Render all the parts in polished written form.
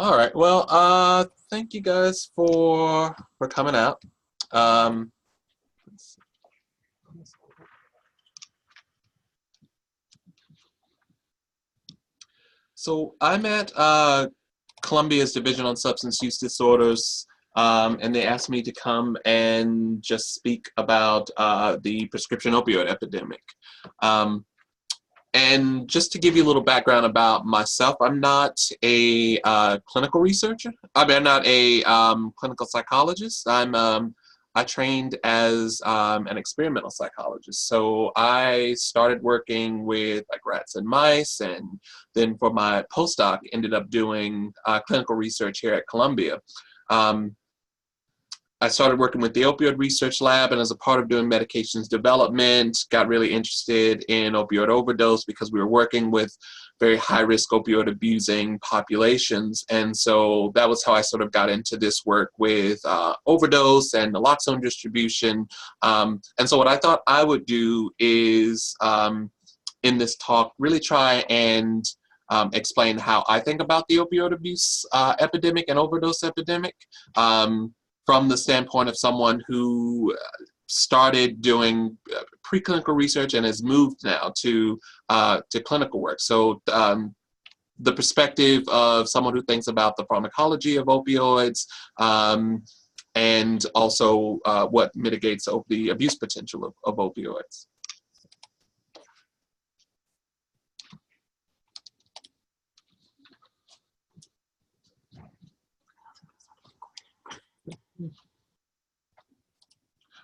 All right. Well, thank you guys for coming out. Um, so I'm at Columbia's Division on Substance Use Disorders, and they asked me to come and just speak about the prescription opioid epidemic. Um, and just to give you a little background about myself, I'm not a clinical researcher. I mean, I'm not a clinical psychologist. I trained as an experimental psychologist. So I started working with like rats and mice, and then for my postdoc, ended up doing clinical research here at Columbia. Um, I started working with the opioid research lab, and as a part of doing medications development, got really interested in opioid overdose because we were working with very high risk opioid abusing populations. And so that was how I sort of got into this work with overdose and naloxone distribution. And so what I thought I would do is in this talk really try and explain how I think about the opioid abuse epidemic and overdose epidemic. From the standpoint of someone who started doing preclinical research and has moved now to clinical work. So the perspective of someone who thinks about the pharmacology of opioids, and also what mitigates the abuse potential of opioids.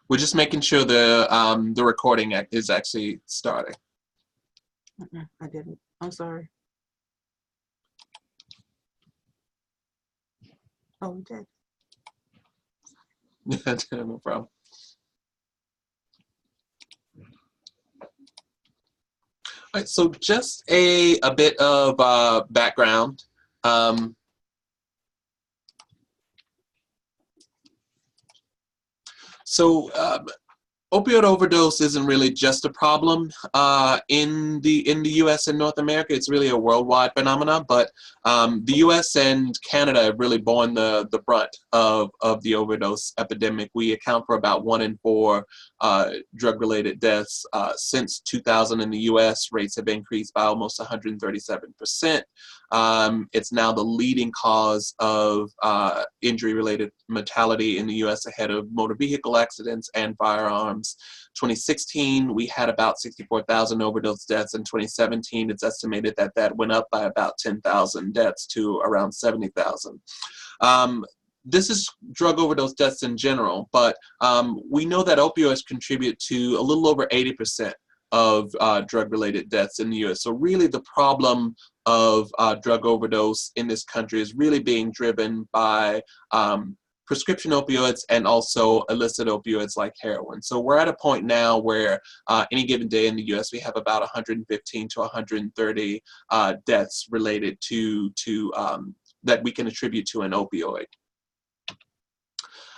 We're just making sure the recording is actually starting. I didn't. I'm sorry. Oh, we did. No problem. All right, so just a bit of background. So opioid overdose isn't really just a problem in the U.S. and North America. It's really a worldwide phenomenon. But the U.S. and Canada have really borne the brunt of the overdose epidemic. We account for about 1 in 4 drug-related deaths. Since 2000 in the U.S., rates have increased by almost 137%. It's now the leading cause of injury-related mortality in the U.S. ahead of motor vehicle accidents and firearms. 2016, we had about 64,000 overdose deaths. In 2017, it's estimated that that went up by about 10,000 deaths to around 70,000. This is drug overdose deaths in general, but we know that opioids contribute to a little over 80% of drug-related deaths in the U.S. So really the problem of drug overdose in this country is really being driven by prescription opioids and also illicit opioids like heroin. So we're at a point now where any given day in the U.S. we have about 115 to 130 deaths related to that we can attribute to an opioid.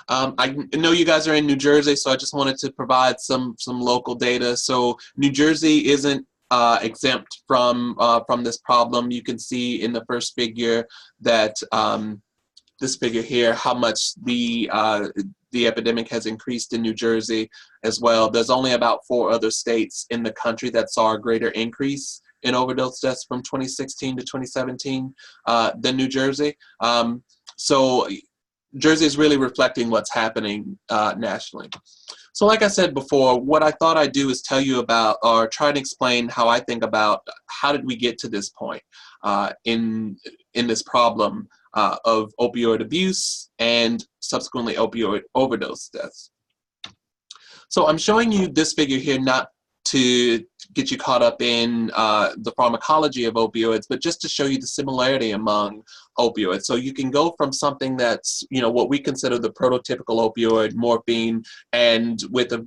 I know you guys are in New Jersey, so I just wanted to provide some local data. So New Jersey isn't exempt from this problem. You can see in the first figure that this figure here, how much the epidemic has increased in New Jersey as well. There's only about 4 other states in the country that saw a greater increase in overdose deaths from 2016 to 2017 than New Jersey. So Jersey is really reflecting what's happening nationally. So like I said before, what I thought I'd do is tell you about, or try to explain how I think about how did we get to this point in this problem of opioid abuse and subsequently opioid overdose deaths. So I'm showing you this figure here not to get you caught up in the pharmacology of opioids, but just to show you the similarity among opioids. So you can go from something that's, you know, what we consider the prototypical opioid, morphine, and with a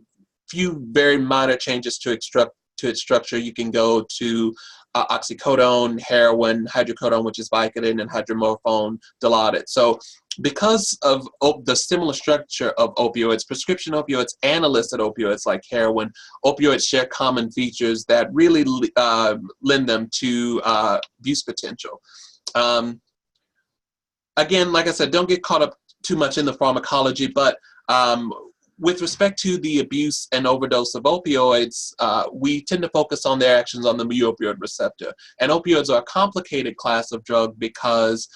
few very minor changes to its structure, you can go to oxycodone, heroin, hydrocodone, which is Vicodin, and hydromorphone, Dilaudid. So because of the similar structure of opioids, prescription opioids and illicit opioids like heroin, opioids share common features that really lend them to abuse potential. again, like I said, don't get caught up too much in the pharmacology, but um, with respect to the abuse and overdose of opioids, we tend to focus on their actions on the mu-opioid receptor. And opioids are a complicated class of drug because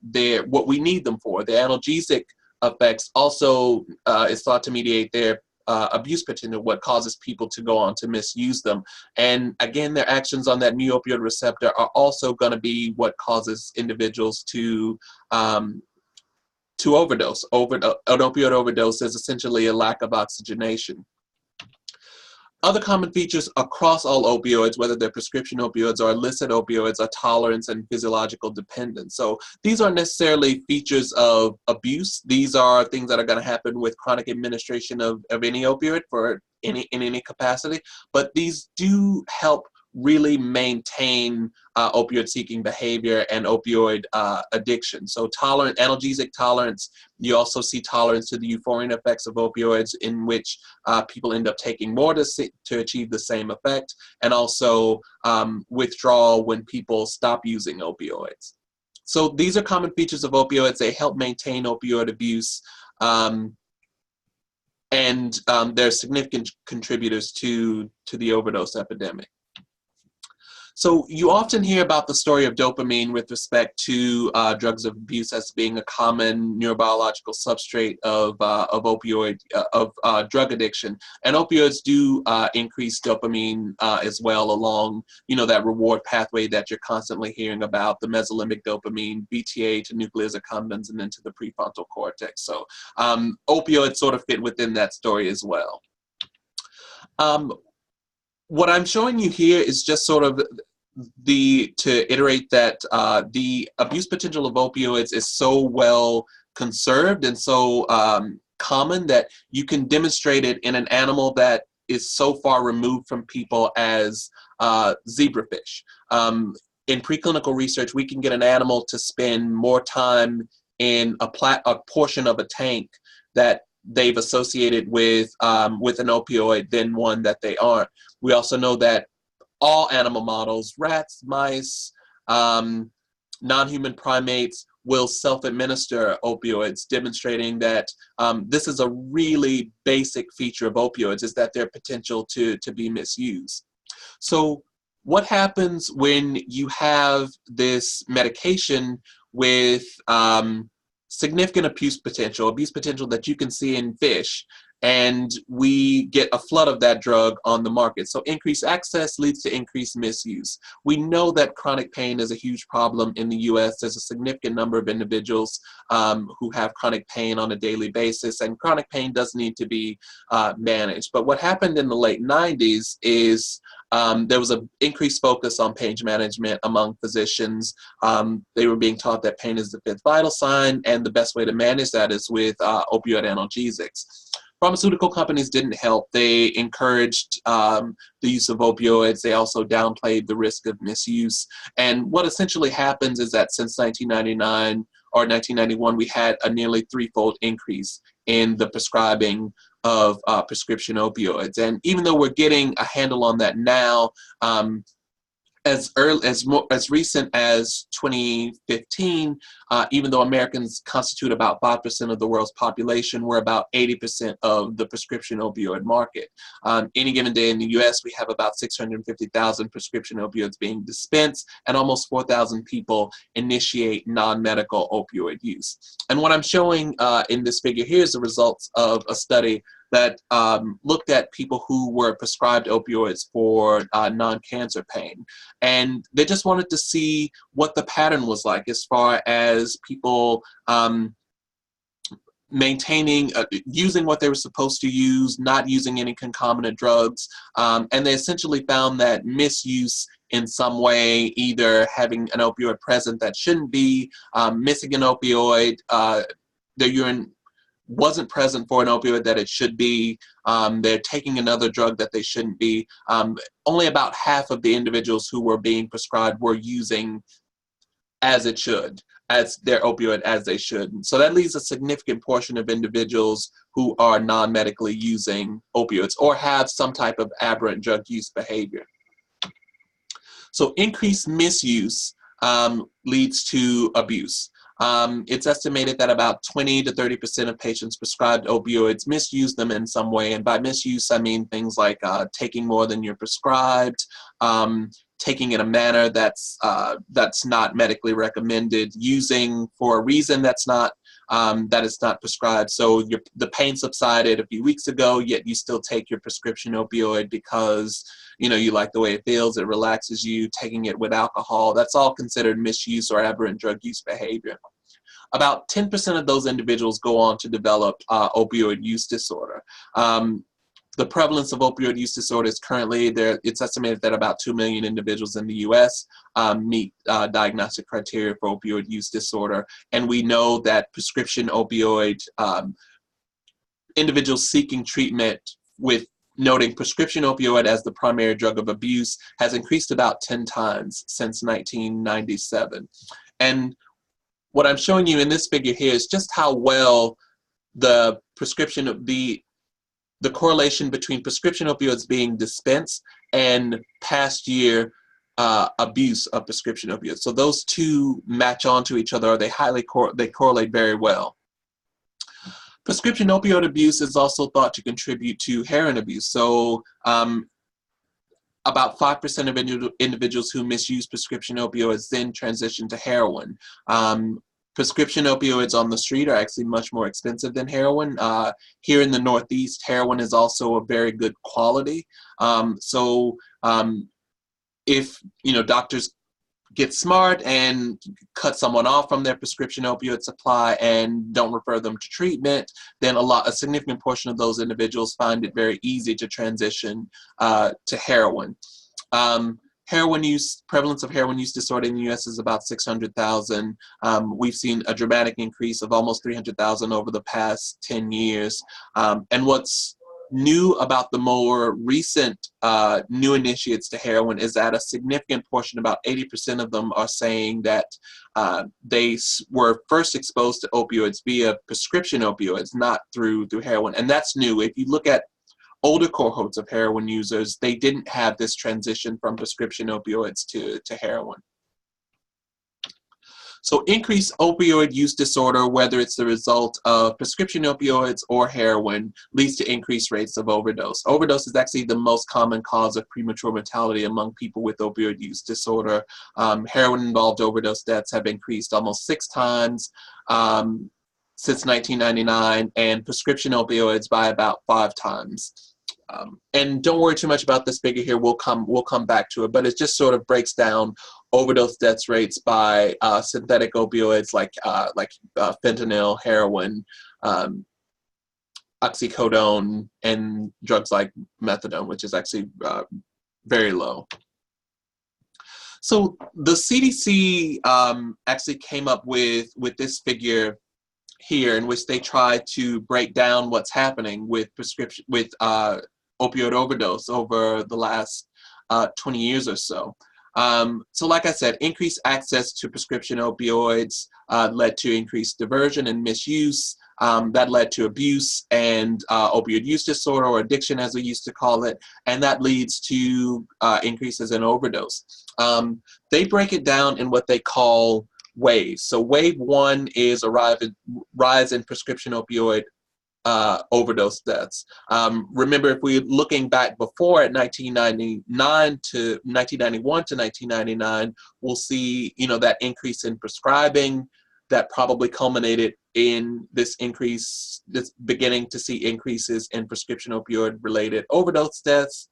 they're what we need them for. The analgesic effects also is thought to mediate their abuse potential, what causes people to go on to misuse them. And again, their actions on that mu-opioid receptor are also going to be what causes individuals to overdose. An opioid overdose is essentially a lack of oxygenation. Other common features across all opioids, whether they're prescription opioids or illicit opioids, are tolerance and physiological dependence. So these aren't necessarily features of abuse. These are things that are going to happen with chronic administration of any opioid in any capacity. But these do help really maintain opioid-seeking behavior and opioid addiction. So analgesic tolerance. You also see tolerance to the euphoric effects of opioids, in which people end up taking more to achieve the same effect, and also withdrawal when people stop using opioids. So these are common features of opioids. They help maintain opioid abuse, and they're significant contributors to the overdose epidemic. So you often hear about the story of dopamine with respect to drugs of abuse as being a common neurobiological substrate of drug addiction. And opioids do increase dopamine as well along, that reward pathway that you're constantly hearing about, the mesolimbic dopamine, BTA to nucleus accumbens, and then to the prefrontal cortex. So opioids sort of fit within that story as well. What I'm showing you here is just sort of to iterate that the abuse potential of opioids is so well conserved and so common that you can demonstrate it in an animal that is so far removed from people as zebrafish. In preclinical research, we can get an animal to spend more time in a portion of a tank that they've associated with an opioid than one that they aren't. We also know that all animal models, rats, mice, non-human primates, will self-administer opioids, demonstrating that this is a really basic feature of opioids, is that their potential to be misused. So what happens when you have this medication with significant abuse potential that you can see in fish, and we get a flood of that drug on the market? So increased access leads to increased misuse. We know that chronic pain is a huge problem in the US. There's a significant number of individuals who have chronic pain on a daily basis, and chronic pain does need to be managed. But what happened in the late 90s is there was an increased focus on pain management among physicians. They were being taught that pain is the fifth vital sign, and the best way to manage that is with opioid analgesics. Pharmaceutical companies didn't help. They encouraged the use of opioids. They also downplayed the risk of misuse. And what essentially happens is that since 1999 or 1991, we had a nearly threefold increase in the prescribing of prescription opioids. And even though we're getting a handle on that now, as recent as 2015, even though Americans constitute about 5% of the world's population, we're about 80% of the prescription opioid market. Any given day in the US, we have about 650,000 prescription opioids being dispensed, and almost 4,000 people initiate non-medical opioid use. And what I'm showing in this figure here is the results of a study that looked at people who were prescribed opioids for non-cancer pain. And they just wanted to see what the pattern was like as far as people maintaining, using what they were supposed to use, not using any concomitant drugs. And they essentially found that misuse in some way, either having an opioid present that shouldn't be, missing an opioid, their urine wasn't present for an opioid that it should be, they're taking another drug that they shouldn't be. Only about half of the individuals who were being prescribed were using as their opioid as they should. So that leaves a significant portion of individuals who are non-medically using opioids or have some type of aberrant drug use behavior. So increased misuse leads to abuse. It's estimated that about 20 to 30% of patients prescribed opioids misuse them in some way. And by misuse, I mean things like taking more than you're prescribed, taking in a manner that's not medically recommended, using for a reason that's not that is not prescribed. So the pain subsided a few weeks ago, yet you still take your prescription opioid because you like the way it feels, it relaxes you. Taking it with alcohol, that's all considered misuse or aberrant drug use behavior. About 10% of those individuals go on to develop opioid use disorder. The prevalence of opioid use disorder is currently there. It's estimated that about 2 million individuals in the U.S. Meet diagnostic criteria for opioid use disorder, and we know that prescription opioid individuals seeking treatment with noting prescription opioid as the primary drug of abuse has increased about 10 times since 1997. And what I'm showing you in this figure here is just how well the correlation between prescription opioids being dispensed and past year abuse of prescription opioids. So those two match onto each other, or they correlate very well. Prescription opioid abuse is also thought to contribute to heroin abuse. So about 5% of individuals who misuse prescription opioids then transition to heroin. Prescription opioids on the street are actually much more expensive than heroin. Here in the Northeast, heroin is also a very good quality. If doctors get smart and cut someone off from their prescription opioid supply and don't refer them to treatment, then a significant portion of those individuals find it very easy to transition to heroin. Prevalence of heroin use disorder in the U.S. is about 600,000. We've seen a dramatic increase of almost 300,000 over the past 10 years. And what's new about the more recent new initiates to heroin is that a significant portion, about 80% of them, are saying that they were first exposed to opioids via prescription opioids, not through heroin. And that's new. If you look at older cohorts of heroin users, they didn't have this transition from prescription opioids to heroin. So increased opioid use disorder, whether it's the result of prescription opioids or heroin, leads to increased rates of overdose. Overdose is actually the most common cause of premature mortality among people with opioid use disorder. Heroin-involved overdose deaths have increased almost 6 times since 1999, and prescription opioids by about 5 times. And don't worry too much about this figure here. We'll come back to it, but it just sort of breaks down overdose deaths rates by synthetic opioids like fentanyl, heroin, oxycodone, and drugs like methadone, which is actually very low. So the CDC actually came up with this figure here, in which they try to break down what's happening with opioid overdose over the last 20 years or so. So like I said, increased access to prescription opioids led to increased diversion and misuse. That led to abuse and opioid use disorder, or addiction as we used to call it, and that leads to increases in overdose. They break it down in what they call waves. So wave 1 is a rise in prescription opioid overdose deaths. Remember, if we're looking back before at 1991 to 1999, we'll see that increase in prescribing that probably culminated in this beginning to see increases in prescription opioid related overdose deaths.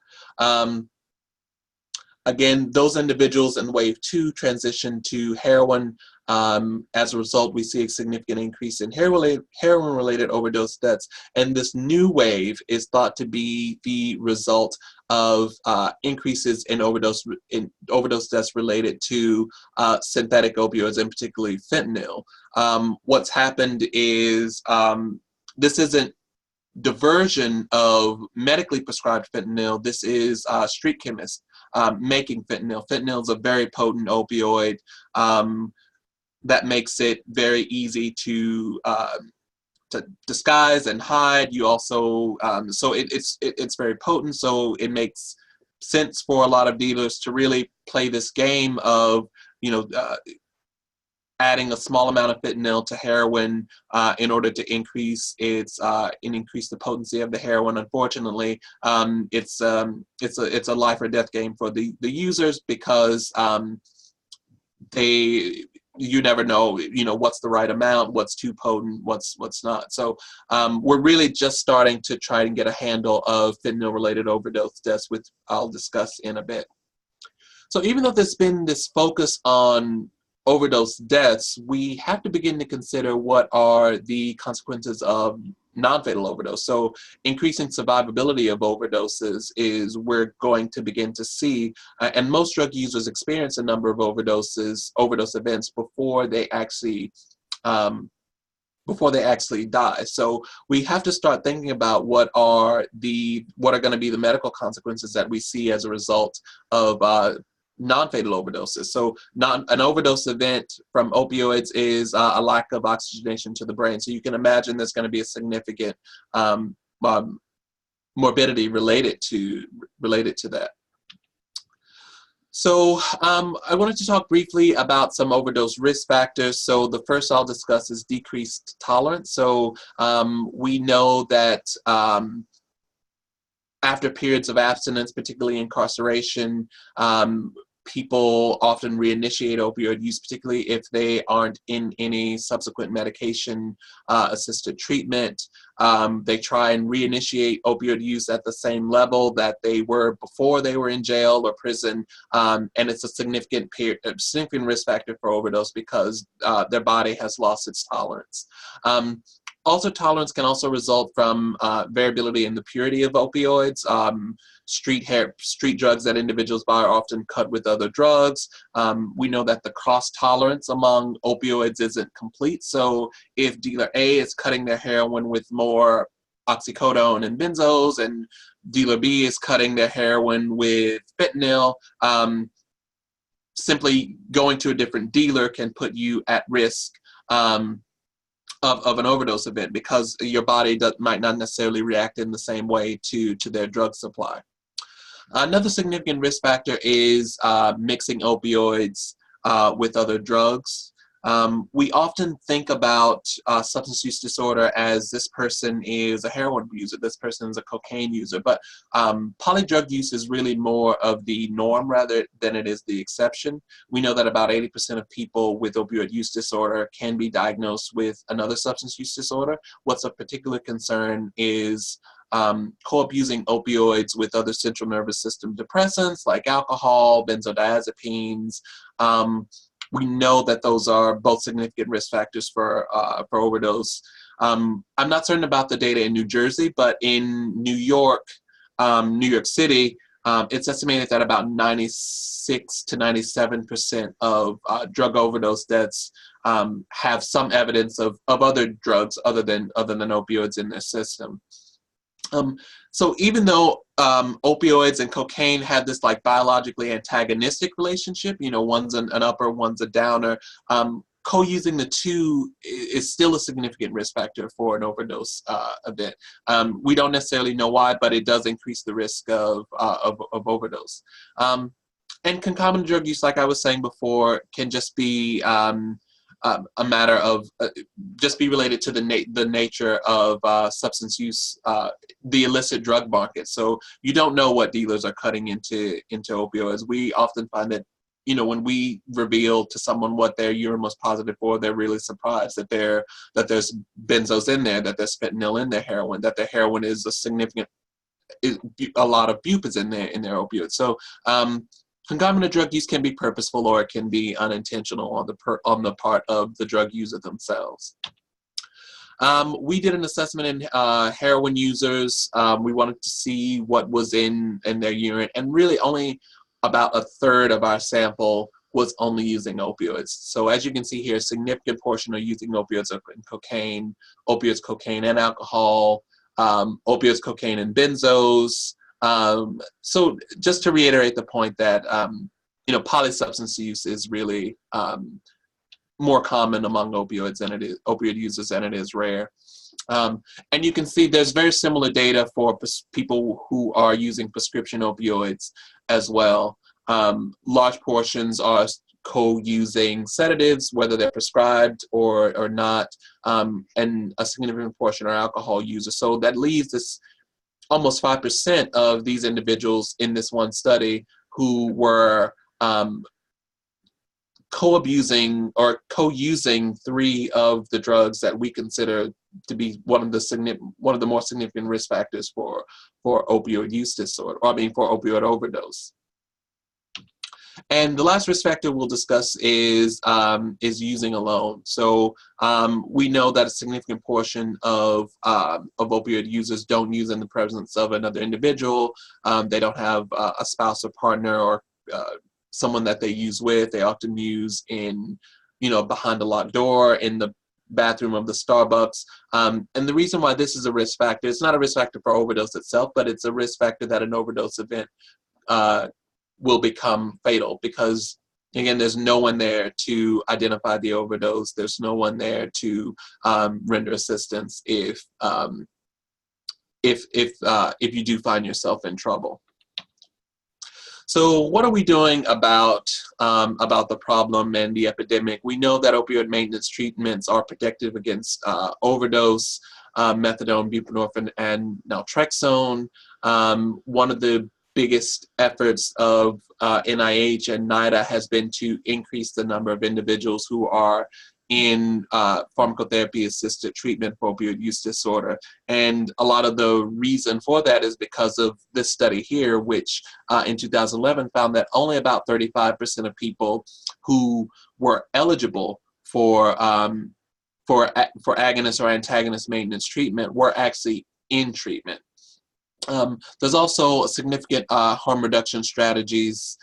Again, those individuals in wave 2 transition to heroin. As a result, we see a significant increase in heroin-related overdose deaths. And this new wave is thought to be the result of increases in overdose deaths related to synthetic opioids, and particularly fentanyl. What's happened is this isn't diversion of medically prescribed fentanyl. This is street chemists making fentanyl. Fentanyl is a very potent opioid that makes it very easy to disguise and hide. You also so it's very potent, so it makes sense for a lot of dealers to really play this game of adding a small amount of fentanyl to heroin in order to increase its increase the potency of the heroin. Unfortunately, it's a life or death game for the users because they you never know, what's the right amount, what's too potent, what's not. So we're really just starting to try and get a handle of fentanyl-related overdose deaths, which I'll discuss in a bit. So even though there's been this focus on overdose deaths, we have to begin to consider what are the consequences of non-fatal overdose. So increasing survivability of overdoses is we're going to begin to see, and most drug users experience a number of overdose events before they actually die. So we have to start thinking about what are going to be the medical consequences that we see as a result of non-fatal overdoses. So an overdose event from opioids is a lack of oxygenation to the brain. So you can imagine there's going to be a significant morbidity related to that. So I wanted to talk briefly about some overdose risk factors. So the first I'll discuss is decreased tolerance. So we know that after periods of abstinence, particularly incarceration, people often reinitiate opioid use, particularly if they aren't in any subsequent medication-assisted treatment. They try and reinitiate opioid use at the same level that they were before they were in jail or prison, and it's a significant risk factor for overdose because their body has lost its tolerance. Also, tolerance can also result from variability in the purity of opioids. Street drugs that individuals buy are often cut with other drugs. We know that the cross tolerance among opioids isn't complete. So if dealer A is cutting their heroin with more oxycodone and benzos, and dealer B is cutting their heroin with fentanyl, simply going to a different dealer can put you at risk of an overdose event because your body might not necessarily react in the same way to their drug supply. Another significant risk factor is mixing opioids with other drugs. We often think about substance use disorder as this person is a heroin user, this person is a cocaine user, but polydrug use is really more of the norm rather than it is the exception. We know that about 80% of people with opioid use disorder can be diagnosed with another substance use disorder. What's of particular concern is co-abusing opioids with other central nervous system depressants like alcohol, benzodiazepines. We know that those are both significant risk factors for overdose. I'm not certain about the data in New Jersey, but in New York City, it's estimated that about 96 to 97% of drug overdose deaths have some evidence of other drugs other than opioids in their system. So even though opioids and cocaine have this like biologically antagonistic relationship, one's an upper, one's a downer, co-using the two is still a significant risk factor for an overdose event. We don't necessarily know why, but it does increase the risk of overdose. And concomitant drug use, like I was saying before, can just be a matter of just be related to the nature of substance use, the illicit drug market. So you don't know what dealers are cutting into opioids. We often find that when we reveal to someone what their urine was positive for, they're really surprised that there's benzos in there, that there's fentanyl in their heroin, that their heroin is a lot of bup is in their opioids. So concomitant drug use can be purposeful or it can be unintentional on the part of the drug user themselves. We did an assessment in heroin users. We wanted to see what was in their urine, and really only about a third of our sample was only using opioids. So as you can see here, a significant portion are using opioids in cocaine, and alcohol, opioids, cocaine, and benzos. So just to reiterate the point that polysubstance use is really more common among opioid users than it is rare. And you can see there's very similar data for people who are using prescription opioids as well. Large portions are co-using sedatives, whether they're prescribed or not, and a significant portion are alcohol users. So that leaves this almost 5% of these individuals in this one study who were co-abusing or co-using 3 of the drugs that we consider to be one of the more significant risk factors for opioid use disorder, or I mean for opioid overdose. And the last risk factor we'll discuss is using alone. So we know that a significant portion of opioid users don't use in the presence of another individual. They don't have a spouse or partner or someone that they use with. They often use in, behind a locked door, in the bathroom of the Starbucks. And the reason why this is a risk factor, it's not a risk factor for overdose itself, but it's a risk factor that an overdose event will become fatal, because again, there's no one there to identify the overdose. There's no one there to render assistance if you do find yourself in trouble. So what are we doing about the problem and the epidemic? We know that opioid maintenance treatments are protective against overdose, methadone, buprenorphine, and naltrexone. One of the biggest efforts of NIH and NIDA has been to increase the number of individuals who are in pharmacotherapy-assisted treatment for opioid use disorder. And a lot of the reason for that is because of this study here, which in 2011 found that only about 35% of people who were eligible for agonist or antagonist maintenance treatment were actually in treatment. There's also significant harm reduction strategies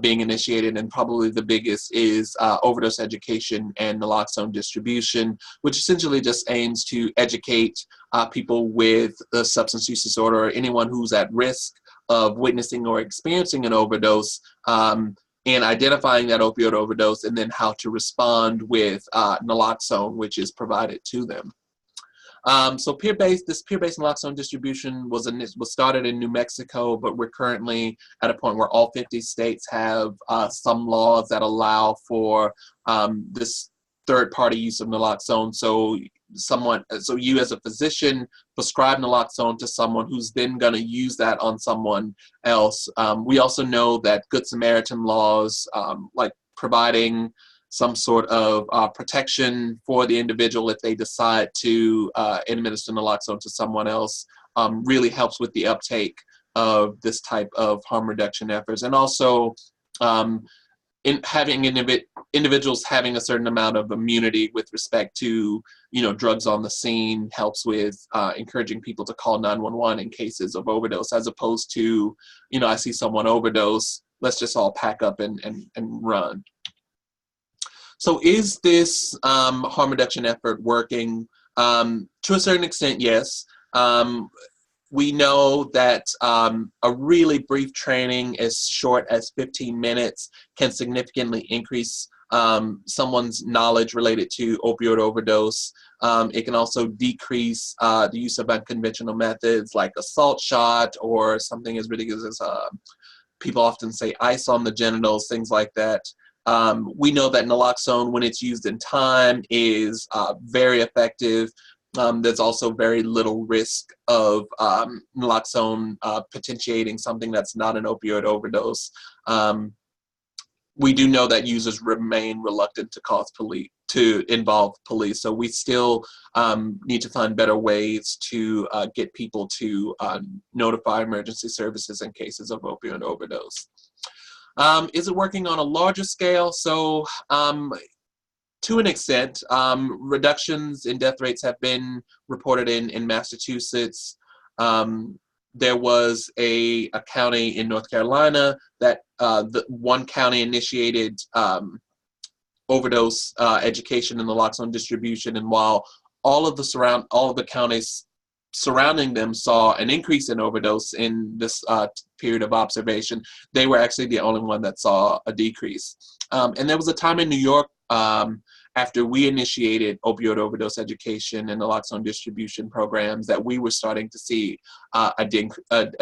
being initiated, and probably the biggest is overdose education and naloxone distribution, which essentially just aims to educate people with a substance use disorder or anyone who's at risk of witnessing or experiencing an overdose, and identifying that opioid overdose, and then how to respond with naloxone, which is provided to them. So this peer-based naloxone distribution was started in New Mexico, but we're currently at a point where all 50 states have some laws that allow for this third-party use of naloxone. So you as a physician prescribe naloxone to someone who's then going to use that on someone else. We also know that Good Samaritan laws, like providing some sort of protection for the individual if they decide to administer naloxone to someone else, really helps with the uptake of this type of harm reduction efforts. And also in having individuals having a certain amount of immunity with respect to drugs on the scene helps with encouraging people to call 911 in cases of overdose, as opposed to, I see someone overdose, let's just all pack up and run. So is this harm reduction effort working? To a certain extent, yes. We know that a really brief training as short as 15 minutes can significantly increase someone's knowledge related to opioid overdose. It can also decrease the use of unconventional methods like a salt shot or something as ridiculous as people often say ice on the genitals, things like that. We know that naloxone, when it's used in time, is very effective. There's also very little risk of naloxone potentiating something that's not an opioid overdose. We do know that users remain reluctant to involve police, so we still need to find better ways to get people to notify emergency services in cases of opioid overdose. Is it working on a larger scale? So to an extent, reductions in death rates have been reported in Massachusetts. There was a county in North Carolina that the one county initiated overdose education and naloxone distribution, and while all of the counties surrounding them saw an increase in overdose in this period of observation, they were actually the only one that saw a decrease. And there was a time in New York after we initiated opioid overdose education and naloxone distribution programs that we were starting to see a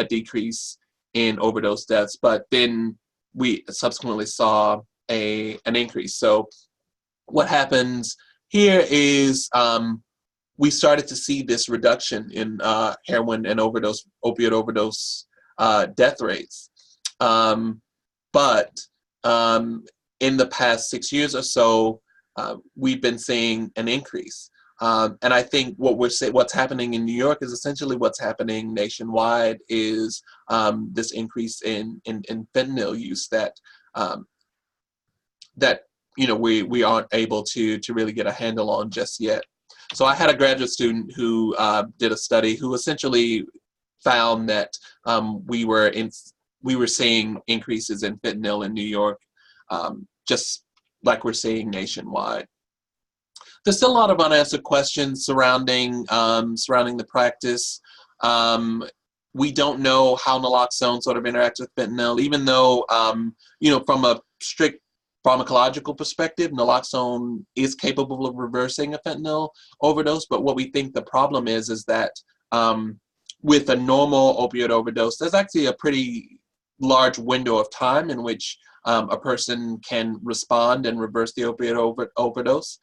decrease in overdose deaths, but then we subsequently saw an increase. So what happens here is we started to see this reduction in heroin and opioid overdose death rates. But in the past 6 years or so, we've been seeing an increase. And I think what's happening in New York is essentially what's happening nationwide is this increase in fentanyl use that we aren't able to really get a handle on just yet. So I had a graduate student who did a study who essentially found that we were seeing increases in fentanyl in New York, just like we're seeing nationwide. There's still a lot of unanswered questions surrounding the practice. We don't know how naloxone sort of interacts with fentanyl, even though from a strict pharmacological perspective, naloxone is capable of reversing a fentanyl overdose. But what we think the problem is that with a normal opioid overdose, there's actually a pretty large window of time in which a person can respond and reverse the opioid overdose.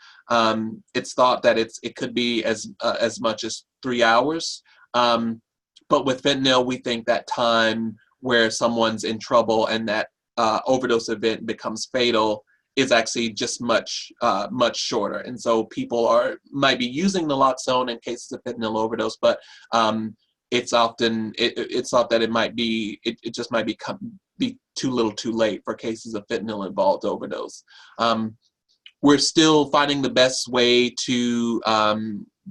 It's thought that it could be as much as 3 hours. But with fentanyl, we think that time where someone's in trouble and that overdose event becomes fatal is actually just much shorter. And so people might be using naloxone in cases of fentanyl overdose, but it's thought that it just might be too little too late for cases of fentanyl involved overdose. We're still finding the best way to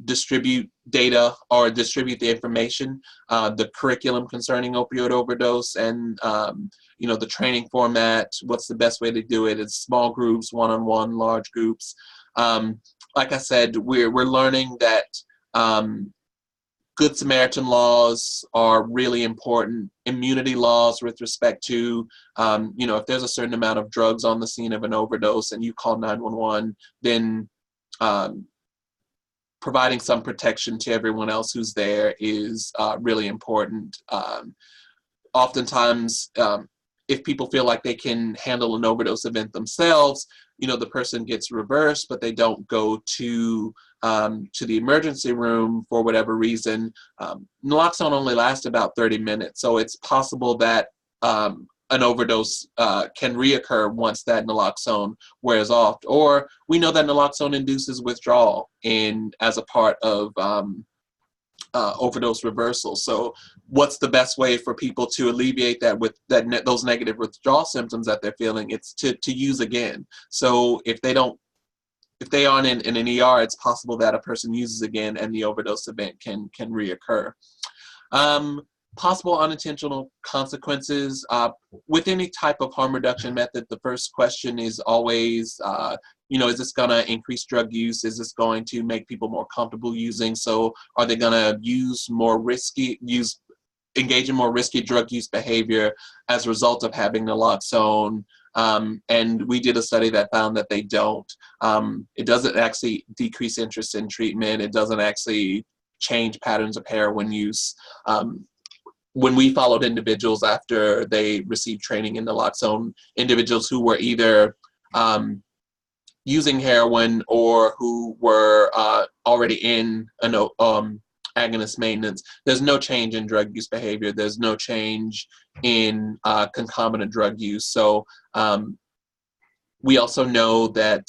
distribute data or distribute the information, the curriculum concerning opioid overdose, and the training format. What's the best way to do it? It's small groups, one-on-one, large groups. Like I said, we're learning that Good Samaritan laws are really important. Immunity laws with respect to, if there's a certain amount of drugs on the scene of an overdose and you call 911, then providing some protection to everyone else who's there is really important. Oftentimes, if people feel like they can handle an overdose event themselves, the person gets reversed, but they don't go to the emergency room for whatever reason. Naloxone only lasts about 30 minutes, so it's possible that an overdose can reoccur once that naloxone wears off. Or we know that naloxone induces withdrawal as a part of overdose reversal. So what's the best way for people to alleviate those negative withdrawal symptoms that they're feeling? It's to use again. So if they aren't in an ER, it's possible that a person uses again and the overdose event can reoccur. Possible unintentional consequences. With any type of harm reduction method, the first question is always, is this going to increase drug use? Is this going to make people more comfortable using? So are they going to engage in more risky drug use behavior as a result of having naloxone? And we did a study that found that they don't. It doesn't actually decrease interest in treatment. It doesn't actually change patterns of heroin use. When we followed individuals after they received training in naloxone, individuals who were either using heroin or who were already in an agonist maintenance, there's no change in drug use behavior. There's no change in concomitant drug use. So we also know that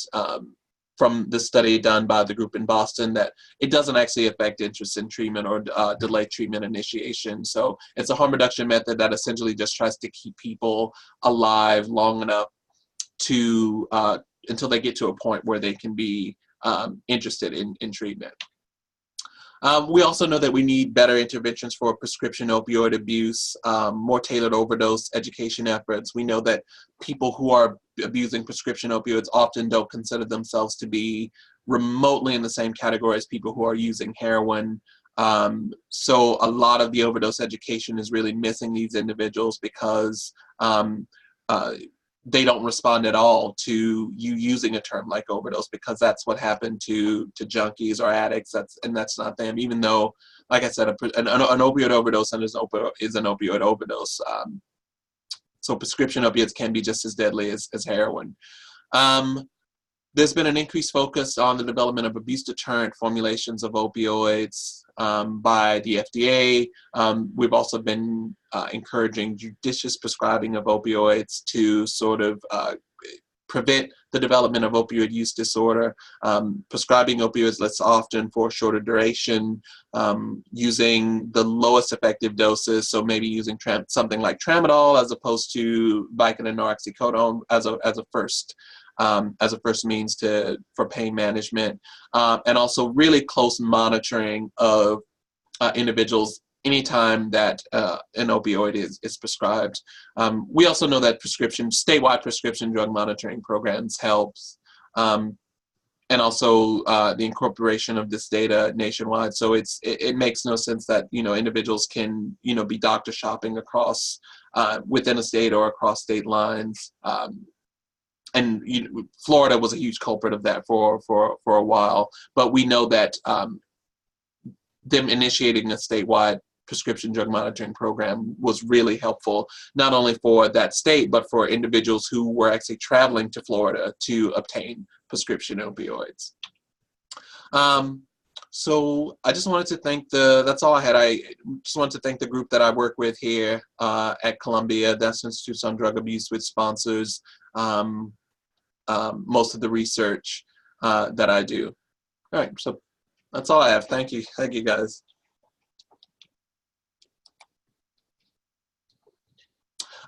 from the study done by the group in Boston that it doesn't actually affect interest in treatment or delay treatment initiation. So it's a harm reduction method that essentially just tries to keep people alive long enough to until they get to a point where they can be interested in treatment. We also know that we need better interventions for prescription opioid abuse, more tailored overdose education efforts. We know that people who are abusing prescription opioids often don't consider themselves to be remotely in the same category as people who are using heroin. So a lot of the overdose education is really missing these individuals because they don't respond at all to you using a term like overdose, because that's what happened to junkies or addicts. That's not them. Even though, like I said, an opioid overdose is an opioid overdose. So prescription opiates can be just as deadly as heroin. There's been an increased focus on the development of abuse deterrent formulations of opioids by the FDA. We've also been encouraging judicious prescribing of opioids to sort of prevent the development of opioid use disorder. Prescribing opioids less often for a shorter duration, using the lowest effective doses, so maybe using something like tramadol as opposed to Vicodin or oxycodone as a first means for pain management, and also really close monitoring of individuals anytime that an opioid is prescribed. We also know that statewide prescription drug monitoring programs helps, and also the incorporation of this data nationwide. So it makes no sense that individuals can be doctor shopping across within a state or across state lines. And Florida was a huge culprit of that for a while, but we know that them initiating a statewide prescription drug monitoring program was really helpful, not only for that state, but for individuals who were actually traveling to Florida to obtain prescription opioids. So I just wanted to that's all I had. I just wanted to thank the group that I work with here at Columbia, that's Institutes on Drug Abuse, which sponsors most of the research that I do. All right, so that's all I have. Thank you. Thank you, guys.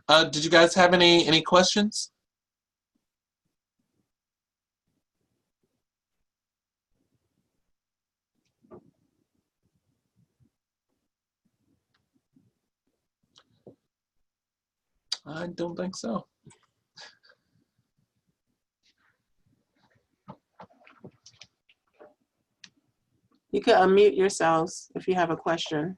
Did you guys have any questions? I don't think so. You could unmute yourselves if you have a question.